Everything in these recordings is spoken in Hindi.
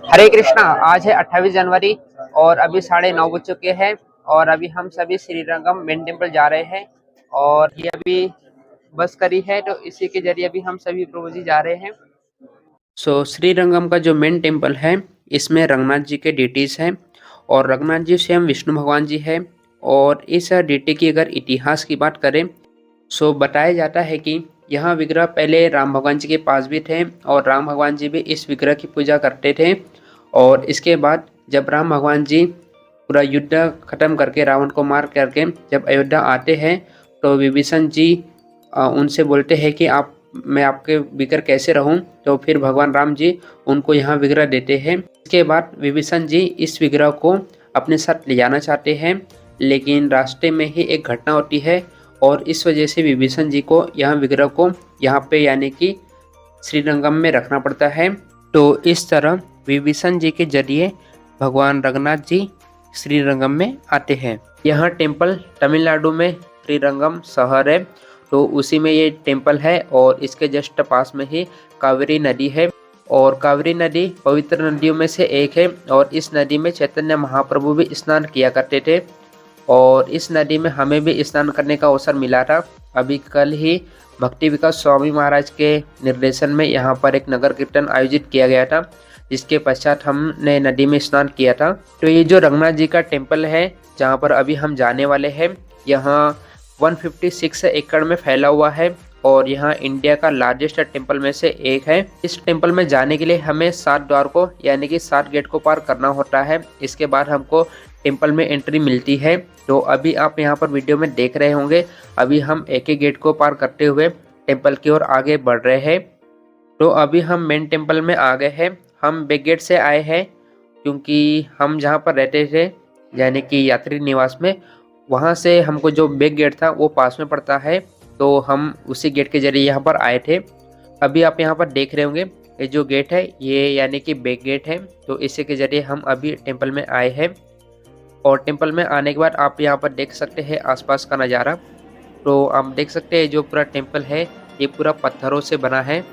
हरे कृष्णा। आज है 28 जनवरी और अभी 9:30 बज चुके हैं और अभी हम सभी श्रीरंगम मेन टेम्पल जा रहे हैं। और ये अभी बस करी है तो इसी के जरिए अभी हम सभी प्रभु जी जा रहे हैं। श्रीरंगम का जो मेन टेम्पल है इसमें रंगनाथ जी के डिटीज हैं और रंगनाथ जी स्वयं विष्णु भगवान जी है। और इस डिटी की अगर इतिहास की बात करें बताया जाता है कि यहाँ विग्रह पहले राम भगवान जी के पास भी थे और राम भगवान जी भी इस विग्रह की पूजा करते थे। और इसके बाद जब राम भगवान जी पूरा युद्ध खत्म करके रावण को मार करके जब अयोध्या आते हैं तो विभीषण जी उनसे बोलते हैं कि आप मैं आपके विग्रह कैसे रहूं। तो फिर भगवान राम जी उनको यहाँ विग्रह देते हैं। इसके बाद विभीषण जी इस विग्रह को अपने साथ ले जाना चाहते हैं, लेकिन रास्ते में ही एक घटना होती है और इस वजह से विभीषण जी को यहाँ विग्रह को यहाँ पे यानी कि श्रीरंगम में रखना पड़ता है। तो इस तरह विभीषण जी के जरिए भगवान रंगनाथ जी श्रीरंगम में आते हैं। यह टेम्पल तमिलनाडु में श्रीरंगम शहर है तो उसी में ये टेम्पल है और इसके जस्ट पास में ही कावेरी नदी है। और कावेरी नदी पवित्र नदियों में से एक है और इस नदी में चैतन्य महाप्रभु भी स्नान किया करते थे और इस नदी में हमें भी स्नान करने का अवसर मिला था। अभी कल ही भक्ति विकास स्वामी महाराज के निर्देशन में यहाँ पर एक नगर कीर्तन आयोजित किया गया था, जिसके पश्चात हमने नदी में स्नान किया था। तो ये जो रंगनाथ जी का टेम्पल है जहाँ पर अभी हम जाने वाले हैं, यहाँ 156 एकड़ में फैला हुआ है और यहाँ इंडिया का लार्जेस्ट टेम्पल में से एक है। इस टेम्पल में जाने के लिए हमें 7 द्वार को यानी कि 7 गेट को पार करना होता है। इसके बाद हमको टेम्पल में एंट्री मिलती है। तो अभी आप यहाँ पर वीडियो में देख रहे होंगे, अभी हम एक एक गेट को पार करते हुए टेम्पल की ओर आगे बढ़ रहे हैं। तो अभी हम मेन टेम्पल में आ गए हैं। हम बैक गेट से आए हैं क्योंकि हम जहाँ पर रहते थे यानी कि यात्री निवास में, वहाँ से हमको जो बैक गेट था वो पास में पड़ता है, तो हम उसी गेट के जरिए यहाँ पर आए थे। अभी आप यहाँ पर देख रहे होंगे ये जो गेट है ये यानी कि बैक गेट है, तो इसी के जरिए हम अभी टेम्पल में आए हैं। और टेम्पल में आने के बाद आप यहाँ पर देख सकते हैं आसपास का नज़ारा। तो आप देख सकते हैं जो पूरा टेम्पल है ये पूरा पत्थरों से बना है।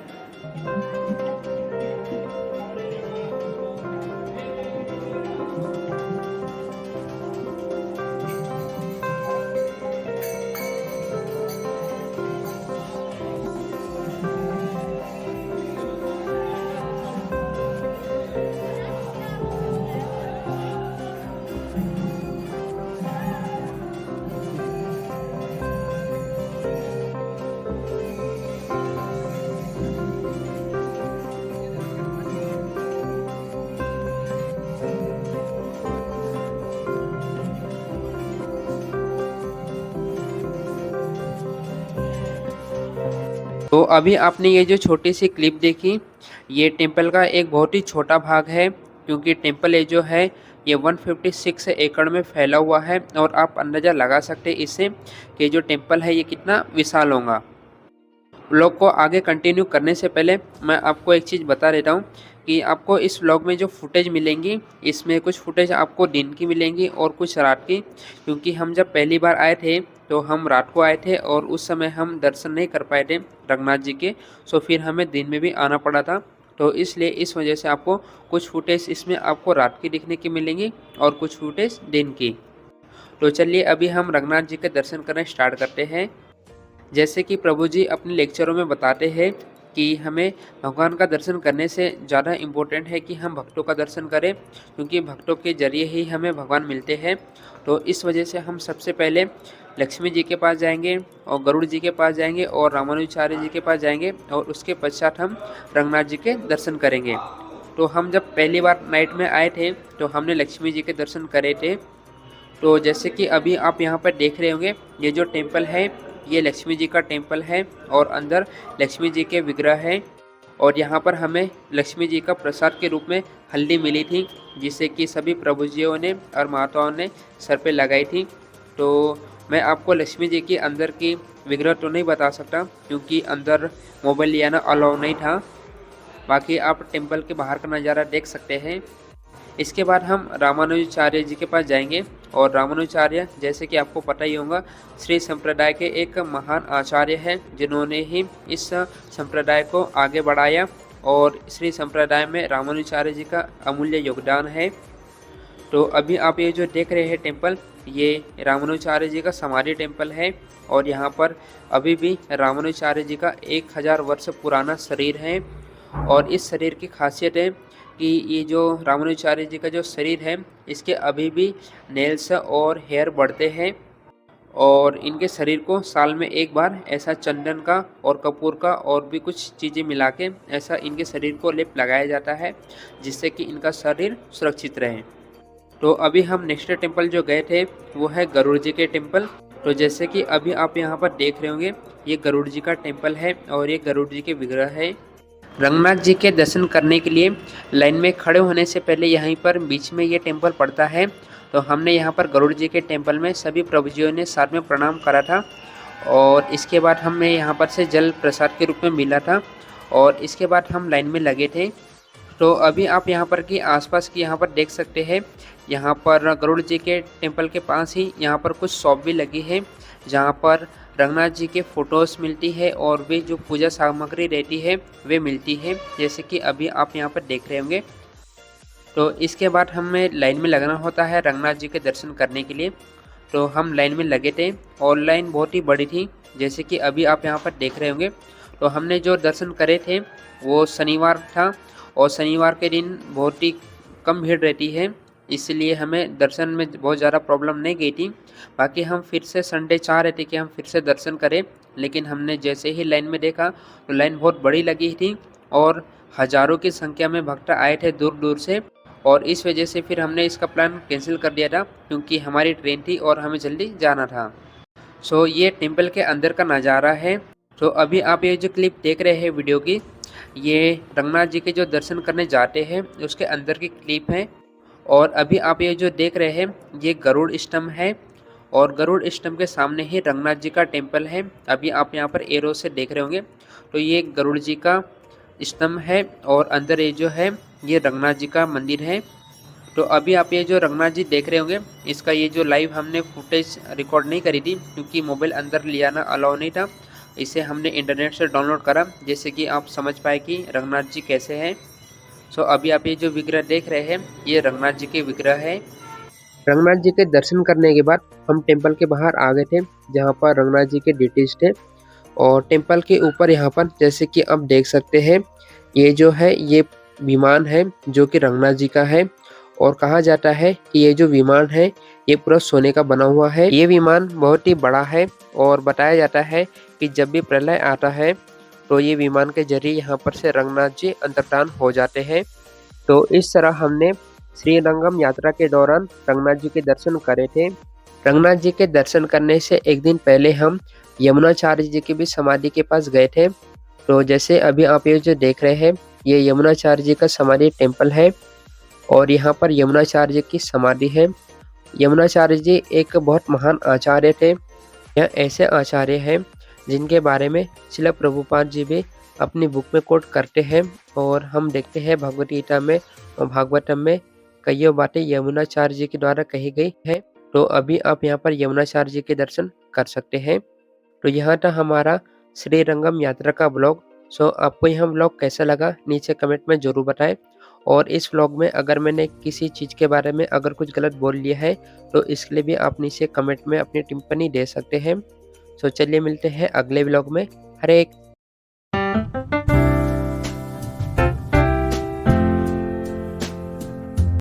तो अभी आपने ये जो छोटी सी क्लिप देखी, ये टेम्पल का एक बहुत ही छोटा भाग है क्योंकि टेम्पल ये जो है ये 156 एकड़ में फैला हुआ है और आप अंदाज़ा लगा सकते हैं इससे कि जो टेम्पल है ये कितना विशाल होगा। व्लॉग को आगे कंटिन्यू करने से पहले मैं आपको एक चीज़ बता देता हूँ कि आपको इस व्लॉग में जो फुटेज मिलेंगी इसमें कुछ फुटेज आपको दिन की मिलेंगी और कुछ रात की, क्योंकि हम जब पहली बार आए थे तो हम रात को आए थे और उस समय हम दर्शन नहीं कर पाए थे रंगनाथ जी के, सो फिर हमें दिन में भी आना पड़ा था। तो इसलिए इस वजह से आपको कुछ फुटेज इसमें आपको रात की दिखने की मिलेंगी और कुछ फुटेज दिन की। तो चलिए अभी हम रंगनाथ जी के दर्शन करना स्टार्ट करते हैं। जैसे कि प्रभु जी अपने लेक्चरों में बताते हैं कि हमें भगवान का दर्शन करने से ज़्यादा इम्पोर्टेंट है कि हम भक्तों का दर्शन करें, क्योंकि भक्तों के जरिए ही हमें भगवान मिलते हैं। तो इस वजह से हम सबसे पहले लक्ष्मी जी के पास जाएंगे और गरुड़ जी के पास जाएंगे और रामानुजाचार्य जी के पास जाएंगे और उसके पश्चात हम रंगनाथ जी के दर्शन करेंगे। तो हम जब पहली बार नाइट में आए थे तो हमने लक्ष्मी जी के दर्शन करे थे। तो जैसे कि अभी आप यहाँ पर देख रहे होंगे ये जो टेम्पल है ये लक्ष्मी जी का टेम्पल है और अंदर लक्ष्मी जी के विग्रह है। और यहाँ पर हमें लक्ष्मी जी का प्रसाद के रूप में हल्दी मिली थी, जिसे कि सभी प्रभु जियों ने और माताओं ने सर पे लगाई थी। तो मैं आपको लक्ष्मी जी की अंदर की विग्रह तो नहीं बता सकता क्योंकि अंदर मोबाइल ले आना अलाउ नहीं था। बाकी आप टेम्पल के बाहर का नज़ारा देख सकते हैं। इसके बाद हम रामानुजाचार्य जी के पास जाएंगे और रामानुजाचार्य जैसे कि आपको पता ही होगा श्री संप्रदाय के एक महान आचार्य हैं, जिन्होंने ही इस संप्रदाय को आगे बढ़ाया और श्री संप्रदाय में रामानुजाचार्य जी का अमूल्य योगदान है। तो अभी आप ये जो देख रहे हैं टेम्पल, ये रामानुजाचार्य जी का समाधि टेम्पल है और यहाँ पर अभी भी रामानुजाचार्य जी का 1000 वर्ष पुराना शरीर है। और इस शरीर की खासियत है कि ये जो रामानुजाचार्य जी का जो शरीर है, इसके अभी भी नेल्स और हेयर बढ़ते हैं और इनके शरीर को साल में एक बार ऐसा चंदन का और कपूर का और भी कुछ चीज़ें मिला के ऐसा इनके शरीर को लेप लगाया जाता है, जिससे कि इनका शरीर सुरक्षित रहे। तो अभी हम नेक्स्ट टेम्पल जो गए थे वो है गरुड़ जी के टेम्पल। तो जैसे कि अभी आप यहाँ पर देख रहे होंगे, ये गरुड़ जी का टेम्पल है और ये गरुड़ जी के विग्रह है। रंगनाथ जी के दर्शन करने के लिए लाइन में खड़े होने से पहले यहीं पर बीच में ये टेम्पल पड़ता है। तो हमने यहाँ पर गरुड़ जी के टेम्पल में सभी प्रभुजियों ने साथ में प्रणाम करा था और इसके बाद हमें यहाँ पर से जल प्रसाद के रूप में मिला था और इसके बाद हम लाइन में लगे थे। तो अभी आप यहाँ पर की आसपास की यहाँ पर देख सकते हैं, यहाँ पर गरुड़ जी के टेम्पल के पास ही यहाँ पर कुछ शॉप भी लगी है, जहाँ पर रंगनाथ जी के फ़ोटोज़ मिलती है और भी जो पूजा सामग्री रहती है वे मिलती है, जैसे कि अभी आप यहाँ पर देख रहे होंगे। तो इसके बाद हमें लाइन में लगना होता है रंगनाथ जी के दर्शन करने के लिए। तो हम लाइन में लगे थे और लाइन बहुत ही बड़ी थी, जैसे कि अभी आप यहाँ पर देख रहे होंगे। तो हमने जो दर्शन करे थे वो शनिवार था और शनिवार के दिन बहुत ही कम भीड़ रहती है, इसलिए हमें दर्शन में बहुत ज़्यादा प्रॉब्लम नहीं गई थी। बाकी हम फिर से संडे चाह रहे थे कि हम फिर से दर्शन करें, लेकिन हमने जैसे ही लाइन में देखा तो लाइन बहुत बड़ी लगी थी और हज़ारों की संख्या में भक्त आए थे दूर दूर से, और इस वजह से फिर हमने इसका प्लान कैंसिल कर दिया था क्योंकि हमारी ट्रेन थी और हमें जल्दी जाना था। सो ये टेम्पल के अंदर का नज़ारा है। तो अभी आप ये जो क्लिप देख रहे हैं वीडियो की, ये रंगनाथ जी के जो दर्शन करने जाते हैं उसके अंदर की क्लिप है। और अभी आप ये जो देख रहे हैं ये गरुड़ स्तंभ है और गरुड़ स्तंभ के सामने ही रंगनाथ जी का टेम्पल है। अभी आप यहाँ पर एरो से देख रहे होंगे, तो ये गरुड़ जी का स्तंभ है और अंदर ये जो है ये रंगनाथ जी का मंदिर है। तो अभी आप ये जो रंगनाथ जी देख रहे होंगे, इसका ये जो लाइव हमने फुटेज रिकॉर्ड नहीं करी थी क्योंकि मोबाइल अंदर ले आना अलाउ नहीं था, इसे हमने इंटरनेट से डाउनलोड करा जैसे कि आप समझ पाए कि रंगनाथ जी कैसे हैं। सो अभी आप ये जो विग्रह देख रहे हैं ये रंगनाथ जी के विग्रह है। रंगनाथ जी के दर्शन करने के बाद हम टेम्पल के बाहर आ गए थे, जहाँ पर रंगनाथ जी के डिटेल्स थे। और टेम्पल के ऊपर यहाँ पर जैसे कि आप देख सकते हैं, ये जो है ये विमान है जो कि रंगनाथ जी का है। और कहा जाता है कि ये जो विमान है ये पूरा सोने का बना हुआ है। ये विमान बहुत ही बड़ा है और बताया जाता है कि जब भी प्रलय आता है तो ये विमान के जरिए यहाँ पर से रंगनाथ जी अंतर्धान हो जाते हैं। तो इस तरह हमने श्रीरंगम यात्रा के दौरान रंगनाथ जी के दर्शन करे थे। रंगनाथ जी के दर्शन करने से एक दिन पहले हम यमुनाचार्य जी की भी समाधि के पास गए थे। तो जैसे अभी आप ये जो देख रहे हैं ये यमुनाचार्य जी का समाधि टेम्पल है और यहाँ पर यमुनाचार्य जी की समाधि है। यमुनाचार्य जी एक बहुत महान आचार्य थे। यह ऐसे आचार्य हैं जिनके बारे में श्रील प्रभुपाद जी भी अपनी बुक में कोट करते हैं और हम देखते हैं भगवद गीता में और भागवतम में कईयों बातें यमुनाचार्य जी के द्वारा कही गई है। तो अभी आप यहाँ पर यमुनाचार्य जी के दर्शन कर सकते हैं। तो यहाँ था हमारा श्रीरंगम यात्रा का ब्लॉग। सो आपको यह ब्लॉग कैसा लगा नीचे कमेंट में ज़रूर बताएं। और इस व्लॉग में अगर मैंने किसी चीज़ के बारे में अगर कुछ गलत बोल लिया है तो इसके लिए भी आप नीचे कमेंट में अपनी टिप्पणी दे सकते हैं। सो चलिए मिलते हैं अगले व्लॉग में। हरे